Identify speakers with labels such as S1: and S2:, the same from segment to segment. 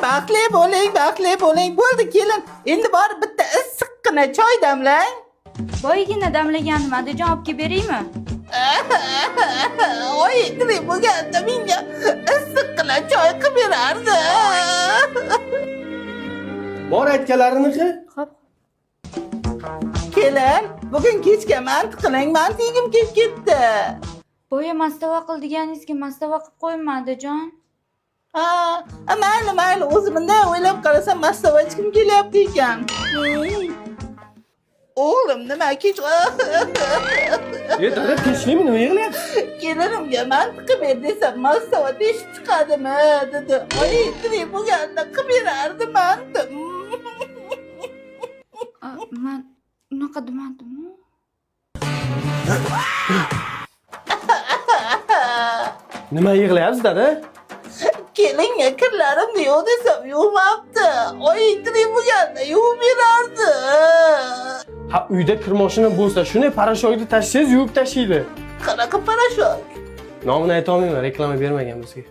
S1: Baxtli bo'ling. Bo'ldi, kelin. Endi borib bitta issiqqina choy damlang.
S2: Boygina damlagandim, Adajon olib kelib beraymi?
S1: Oy, tirik bo'lganda menga issiqqina choy qilib berardi.
S3: Bor aytganlariniki?
S2: Xo'p.
S1: Kelin, bugun kechga manti qiling. Manti yegim kelib ketdi.
S2: Boya mastava qil deganingizga mastava qilib qo'yma, Adajon.
S1: Mayli, o'zimdan o'ylab qarasam mastava ichkim kelyapti ekan. O'g'lim, nima kech?
S3: Dada, tinchlikmi? Nima yig'layapsiz?
S1: Kelinimga manti qilib ber desam, mastava teshib chiqadimi, dedi. Oy, tirik bo'lganda qilib berardi manti.
S2: Men unaqa demadim-ku.
S3: Nima yig'layapsiz, dada?
S1: Kelinga kirlarimni yo'q desam, yuvmabdi. Oy, tirik bo'lganda yuvib berardi.
S3: Ha, uyda kir mashina bo'lsa, shuni parashokni tashlaysiz, yuvib tashlaydi.
S1: Qanaqa parashok?
S3: Nomini ayta olmayman, reklama bermagan bizga.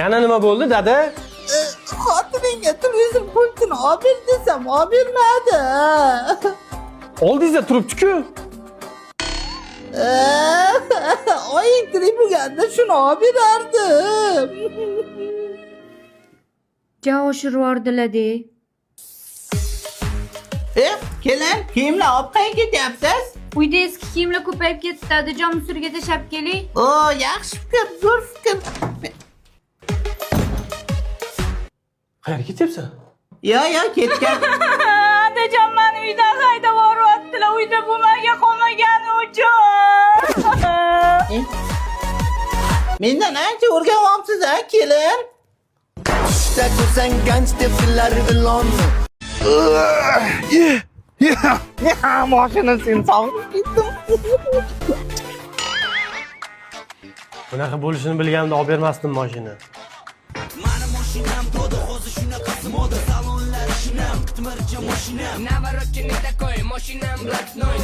S3: Yana nima bo'ldi, dada?
S1: Xotiningga televizor pultini olib ber desam, olib bermadi.
S3: Oldingizda turibdi-ku.
S1: Oy, tirik bo'lganda shuni olib berardim.
S2: Ja oshirib yubordilar-de.
S1: Kelin, kiyimlar olib qayerga ketyapsiz?
S2: Uyda eski kiyimlar ko'payib ketdi, Adajon musorga tashlab keling.
S1: Yaxshi fikr, zo'r fikr.
S3: Qayerga ketyapsan?
S1: Yo, ketgan.
S2: Adajon meni uydan haydab yuboryaptilar, uyda bo'lmaga qolmagani uchun.
S1: Mendan ancha o'rganyapsiz, kelin.
S4: İşte tursang ganch deb fillar vilon.
S1: Mashina sen sog'ib ketdim.
S3: Bunaqa bo'lishini bilganimda olib bermasdim mashina.
S4: Mani mashinam to'da hozir shunaqasi moda salonlar shinam qitmircha mashinam. Navarotchini takoy mashinam ratnoy.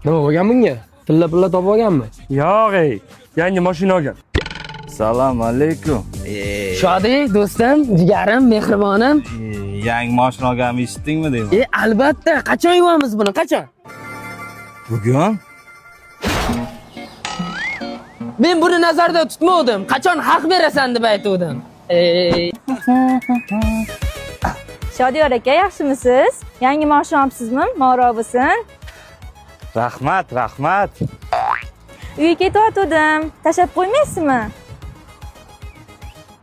S5: Nima bo'lgan bunga? Tilla topib olganmi?
S6: Yo'q, yangi mashina olgan. Assalomu alaykum.
S5: Shodi, do'stim, jigarim, mehribonim.
S6: Yangi mashina olganmi eshitdingmi deyman?
S5: Albatta, qachon yuvamiz buni? Qachon?
S6: Bugun?
S5: Men buni nazarda tutmovdim. Qachon haq berasan deb aytuvdim.
S7: Shodiyor aka, yaxshimisiz? Yangi mashina olibsizmi? Ma'ro bo'lsin.
S6: Rahmat.
S7: Uyga ketayotgandim. Tashlab qo'ymaysizmi?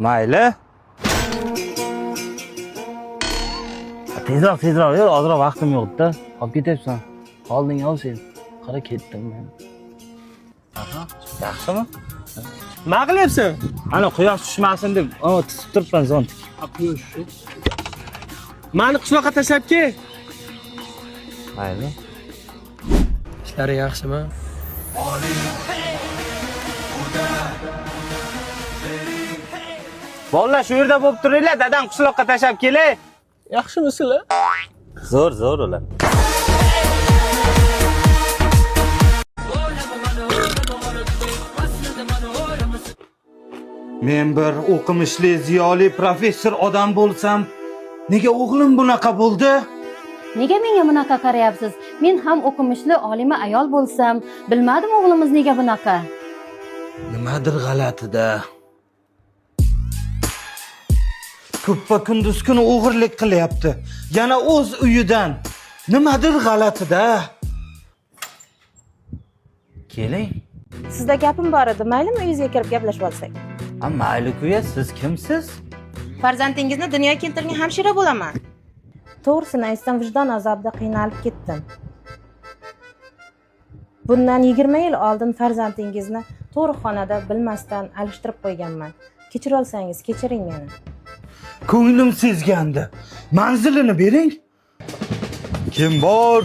S6: Mayli. Tezroq, yur, ozroq vaqtim yo'q-da. Olib ketyapsan. Olding ol sen. Qara ketdim men. Yaxshimi?
S3: Nima qilyapsan?
S6: Ana quyosh tushmasin deb, tisib turibman zont.
S3: Meni qishloqqa tashlab kel.
S6: Mayli.
S5: Ishlari yaxshimi?
S6: Bolalar shu yerda bo'lib turinglar, dadam qishloqqa tashlab kelay.
S5: Yaxshimisizlar?
S6: Zo'r ular. Men bir o'qimishli, ziyoli professor odam bo'lsam, nega o'g'lim bunaqa bo'ldi?
S8: Nega menga bunaqa qarayapsiz? Men ham o'qimishli olima ayol bo'lsam, bilmadim o'g'limiz nega bunaqa.
S6: Nimadir g'alati-da. Ko'ppa kunduz kuni o'g'irlik qilyapti. Yana o'z uyidan. Nimadir g'alati-da. Keling.
S7: Sizda gapim bor edi. Maylimi uyingizga kirib gaplashib olsak?
S6: Mayli-ku-ya, siz kimsiz?
S7: Farzandingizni dunyoga keltirgan hamshira bo'laman. To'g'risini aytsam, vijdon azobida qiynalib ketdim. Bundan 20 yil oldin farzandingizni tug'ruqxonada bilmasdan alishtirib qo'yganman. Kechira olsangiz, kechiring meni.
S6: Ko'nglim sezgandi. Manzilini bering. Kim bor?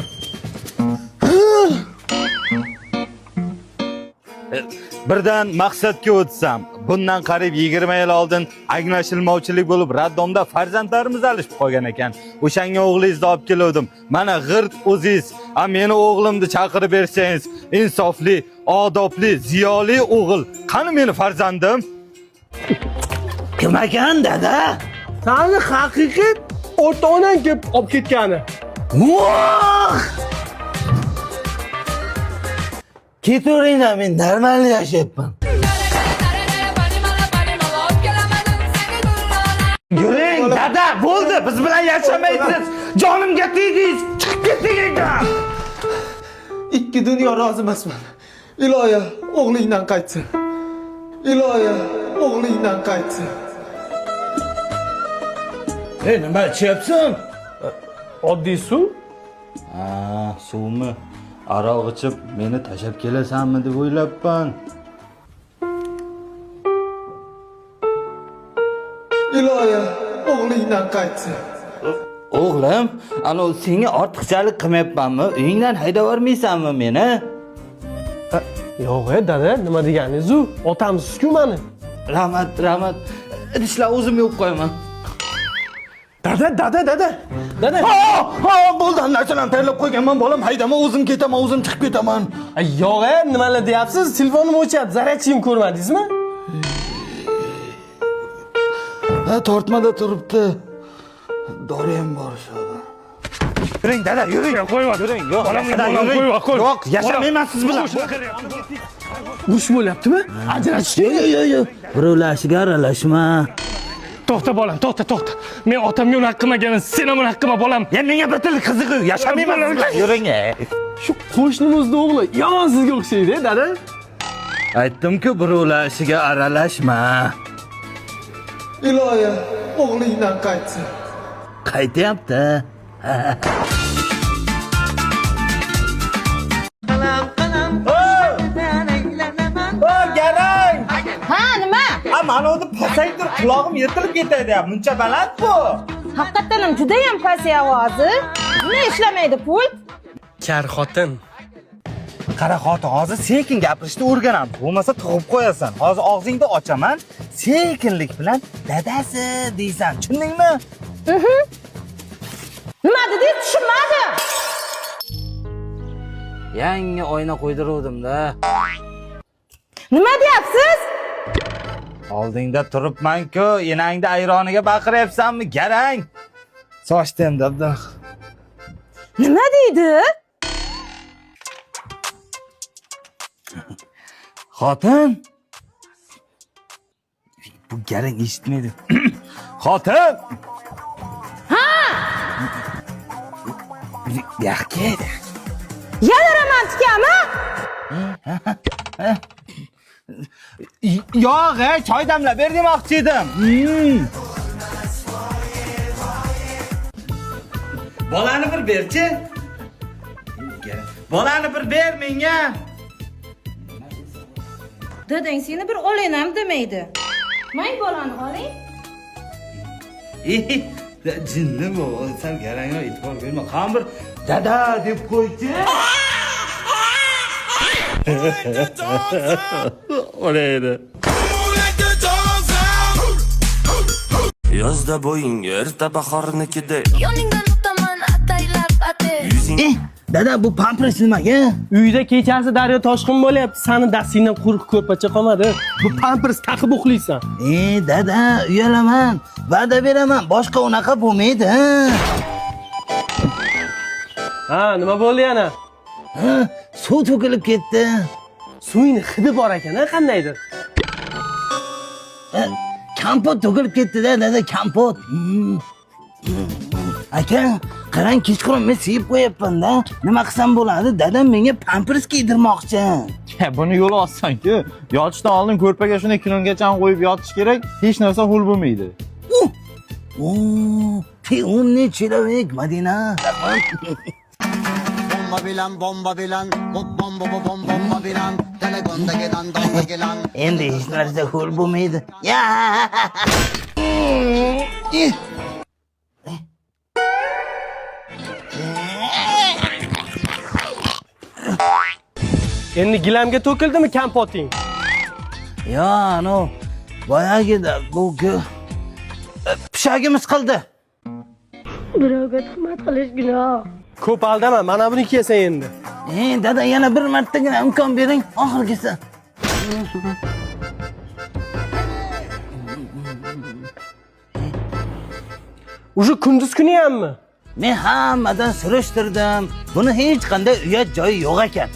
S6: Birdan maqsadga o'tsam, bundan qariyb 20 yil oldin anglashilmovchilik bo'lib raddomda farzandlarimiz alishib qolgan ekan. O'shanga o'g'lingizni olib keldim. Mana g'irt o'zingiz, meni o'g'limni chaqirib bersangiz, insofli, odobli, ziyoli o'g'il. Qani meni farzandim?
S3: Kim ekan dada? Sani haqiqiy o'rta onang kelib olib ketgani.
S9: Voh! Ketaveringlar, men normal yashayapman.
S6: Yuring, dada, bo'ldi. Biz bilan yashamaysiz. Jonimga tegdingiz. Chiqib ketinglar.
S9: Ikki dunyo rozi emasman. Iloyo, o'g'lingdan qaytsin. Iloyo, o'g'lingdan qaytsin.
S6: Ey, nima ichayapsan?
S3: Oddiy suv.
S6: Suvmi? Aroq ichib meni tashab kelasanmi deb o'ylabman.
S9: Iloyo, o'g'lingdan qaytsin.
S6: O'g'lim, ana senga ortiqchalik qilmayapmanmi? Uyingdan haydab yubormaysanmi meni?
S3: Yo'q, dada, nima deganingiz-u? Otamsiz-ku meni.
S6: Rahmat. Idishlar o'zim yo'q qo'yaman.
S3: Dada. Dada.
S6: Bo'ldi, narsalarni tayyorlab qo'yganman, bolam. Haydama, o'zim ketaman, o'zim chiqib ketaman.
S3: Yo'q, nimalar deyapsiz? Telefonim o'chyapti. Zaryadchim ko'rmadingizmi?
S9: Tortmada turibdi. Dori ham bor shoda.
S6: Yuring, dada, yuring.
S3: Qo'yma.
S6: Yuring, yo'q. Yo'q, yashamayman siz bilan.
S3: Urush bo'lyaptimi? Ajrashishga?
S9: Yo'q. Birovlashiga aralashma.
S3: To'xta bolam, to'xta. Men otamga uni qilmaganim, sen ham uni qilma bolam.
S6: Menga bir til qiziq, yashamayman siz bilan. Yuring.
S3: Shu qo'shnimizning o'g'li yomon sizga o'xshaydi, dada.
S6: Aytdim-ku, birovlashiga aralashma.
S9: Iloyo, o'g'lingdan qaytsin.
S6: Qaytyapti. Garang!
S7: Ha, nima?
S6: Mana o'zi pasayib turib quloqim yetilib ketadi. Muncha baland bu.
S7: Haqiqatan ham juda ham past ovozi. Nima ishlamaydi pult?
S3: Kar xotin.
S6: Qara xotin, hozir sekin gapirishni o'rganam. Bo'lmasa tug'ib qo'yasan. Hozir og'zingni ochaman, sekinlik bilan dadasi deysan. Tushundingmi?
S7: Nima dedi? Tushunmadim.
S5: Yangi oyna qo'ydiruvdim-da.
S7: Nima deyapsiz?
S6: Oldingda turibman-ku, enangda ayroniga baqiryapsanmi, garang? Sochdim dabda.
S7: Nima deydi?
S6: Xotin. Bu garang eshitmaydi. Xotin.
S7: Ha!
S6: Yaxki.
S7: Yana romantikami?
S6: Yo'q, choy damlab ber demoqchi edim. Bolani bir berchi. Bolani bir ber menga.
S7: Dadang seni bir olayam demaydi. Mang bolani oling.
S6: Jinni bu, sen garangga e'tibor berma. Qani bir dada deb qo'ychi. Oraydi.
S10: Yozda bo'ying erta bahornikida.
S11: Yoningdan o'taman ataylab ate.
S9: Dada, bu pampers nimaga?
S3: Uyda kechasi daryo toshqin bo'lyapti. Sani dastingdan quruq ko'rpacha qolmadi. Bu pampers taqib uxlaysan.
S9: Dada, uyalaman. Va'da beraman, boshqa unaqa bo'lmaydi.
S3: Ha, nima bo'ldi yana?
S9: Suv to'kilib ketdi.
S3: Suvning hidi bor ekan, qandaydir?
S9: Kompot to'kilib ketdi-da, dada, kompot. Aka, qarang, kechqurun men sevib qo'yapman-da. Nima qilsam bo'ladi? Dadam menga pampers kiydirmoqchi.
S12: Buni yo'li oson-ku. Yotishdan oldin ko'rpaga shuni kungacha qo'yib yotish kerak, hech narsa hul bo'lmaydi.
S9: Ты умный человек, Madina.
S13: Bomba bilan, bomba bilan, telegonda gedan, donda gelan.
S9: Endi hech narsa hul bo'lmaydi. Ya!
S3: Endi gilamga to'kildimi kompoting?
S9: Yo, boyagida bu-ku pishagimiz qildi.
S3: Birovga tuhmat qilish gunoh. Ko'p aldama, mana buni kiysan endi.
S9: Dada yana bir martagina imkon bering, oxirgisi.
S3: Uje kunduz kuni hammi?
S9: Men hammadan surishtirdim. Buni hech qanday uyat joyi yo'q ekan.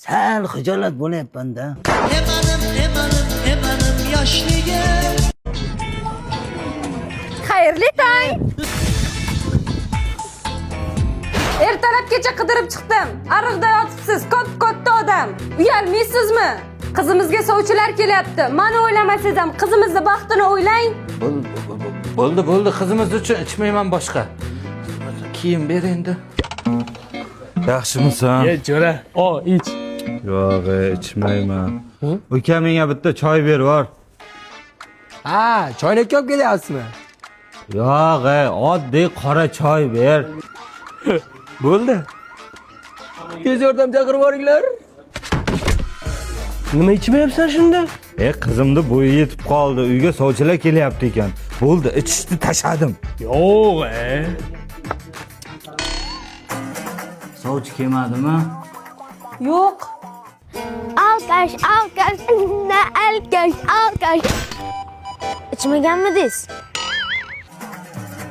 S9: Sal xijolat bo'lyapman-da.
S8: Xayrli tong. Ertalabgacha qidirib chiqdim. Ariqda yotibsiz, katta odam. Uyalmaysizmi? Qizimizga sovchilar kelyapti. Meni o'ylamasangiz ham qizimizni baxtini o'ylang.
S6: Bo'ldi, qizimiz uchun ichmayman boshqa. Kiyim ber endi. Yaxshimisan?
S3: Ye, jo'ra. Ich.
S6: Yo'q, ichmayman. Uka menga bitta choy ber, bor.
S3: Ha, choynakka olib kelyapsizmi?
S6: Yo'q, oddiy qora choy ber.
S3: Bo'ldi. Tez yordam chaqirib boringlar. Nima ichmayapsan shunda?
S6: Qizimni bo'yi yetib qoldi. Uyga sovchilar kelyapti ekan. Bo'ldi, ichishni tashadim.
S3: Yo'q,
S9: Sovchi kelmadimi?
S8: Yo'q.
S11: Alkash, alkash. İçmeganmidingiz?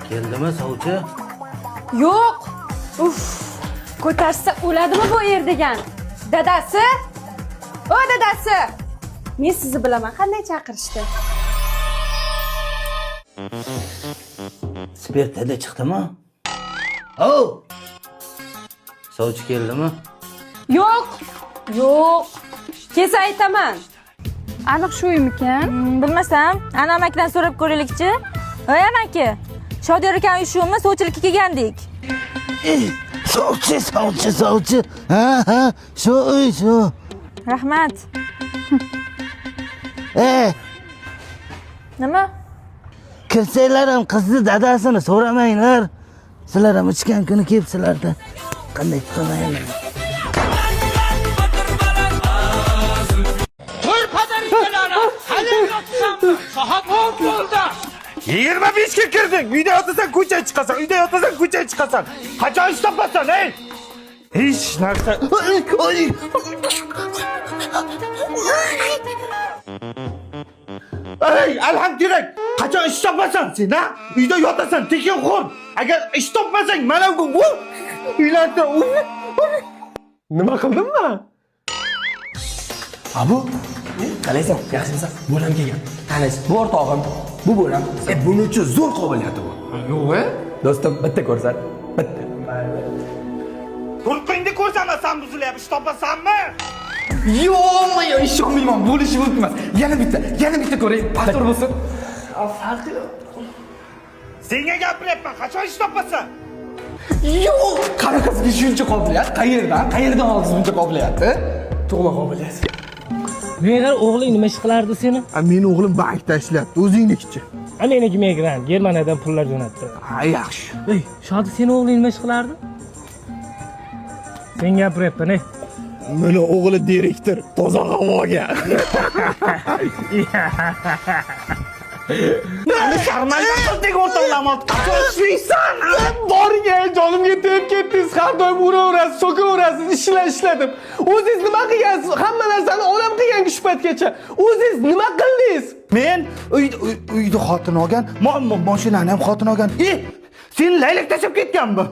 S9: Keldimi sovchi?
S8: Yo'q. Ko'tarsa o'ladimi bu degan? Dadasi? O dadasi. Men sizni bilaman, qanday chaqirishdi?
S9: Spirtada chiqdimi? Sovchi keldimi?
S8: Yo'q. Kelsa aytaman.
S2: Aniq shu uymikan? Bilmasam, ana amakidan so'rab ko'raylikchi. Voy amaki, Shodiyor aka uyshumi sovchilikka kelgandik.
S9: Sovchi. Ha, shu uy shu.
S2: Rahmat. Nima?
S9: Kirsanglar ham qizni dadasini so'ramanglar. Sizlar ham ichgan kuni kelibsizlarda. Qanday qilmayman?
S3: Saat 10 bo'ldi.
S6: 25 ga kirding. Uyda yotasan, ko'chaga chiqasan. Qachon ish topasan, Hech narsa. Alhamdulillah. Qachon ish topasan sen, ha? Uyda yotasan, tekinxo'r. Agar ish topmasang, mana bu uylarda
S3: Nima qildimmi? Abu, qalaysan? Yaxshimisan? Bo'lam kelgan. Tanaysiz, bu o'rtog'im, bu bo'lam. Buning uchun zo'r qobiliyati bor. Yo'q, do'stim, bitta ko'rsat. Bitta.
S6: Turqingni ko'rsamasan buzilyapti, ish topasanmi?
S3: Yo'q, ishonmayman, bo'lishi mumkin emas. Yana bitta ko'ray, pastor bo'lsin. Farqi yo'q.
S6: Senga gapiryapman, qachon ish topasan?
S3: Yo'q, qanaqasiga shuncha qobiliyat? Qayerdan oldingiz buncha qobiliyatni? Tug'ma qobiliyat.
S5: Megar o'g'ling nima ish qilardi seni?
S3: Meni o'g'lim bankda ishlayapti, o'zingnikicha.
S5: Meniki migrant, Germaniyadan pullar jo'natdi.
S3: Yaxshi.
S5: Shodi, seni o'g'ling nima ish qilardi? Sen gapiryapsan,
S3: Meni o'g'li direktor, toza havoga.
S6: Sharmanda qilding o'rtoqlamot. Qachon ishlaysan?
S3: Borga jonimga tegib ketdingiz, har doim uraverasiz, so'kaverasiz, ishladim. O'zingiz nima qilgansiz? Hamma narsani olam qilgan shu paytgacha. O'zingiz nima qildingiz?
S6: Men uyda xotin olgan, mashinani ham xotin olgan. Seni laylak tashab ketganmi?